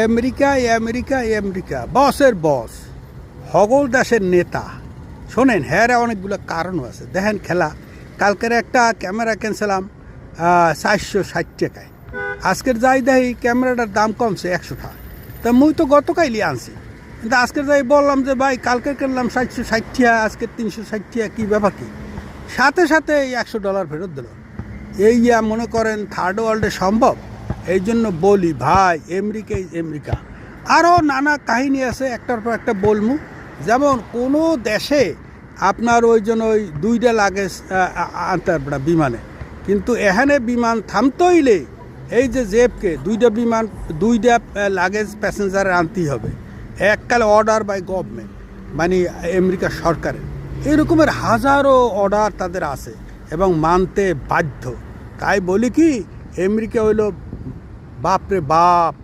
America America America বসের বস হগল দাসের নেতা। শোনেন, হ্যাঁ অনেকগুলো কারণও আছে। দেখেন খেলা, কালকের একটা ক্যামেরা কিনছিলাম 460 টাকায়। আজকের যাই দেখি ক্যামেরাটার দাম কমছে 100 টাকা। তা মুই তো গতকালই আনছি, কিন্তু আজকের যাই বললাম যে ভাই কালকে কিনলাম 760 টাকা, আজকে 360 টাকা, কী ব্যাপার কি? সাথে সাথে এই $100 ফেরত দিল। এই মনে করেন থার্ড ওয়ার্ল্ডে সম্ভব? এই জন্য বলি ভাই, আমেরিকাই আমেরিকা। আরও নানা কাহিনী আছে, একটার পর একটা বলমু। যেমন কোনো দেশে আপনার ওই জন্য ওই 2টা লাগেজ আনতে পারবে না বিমানে, কিন্তু এখানে বিমান থামতে হইলে এই যে জেপকে 2টা লাগেজ প্যাসেঞ্জার আনতেই হবে, এককালে অর্ডার বাই গভর্নমেন্ট, মানে আমেরিকা সরকারের। এরকমের হাজারো অর্ডার তাদের আছে এবং মানতে বাধ্য। তাই বলি কি, আমেরিকা হইল বাপরে বাপ।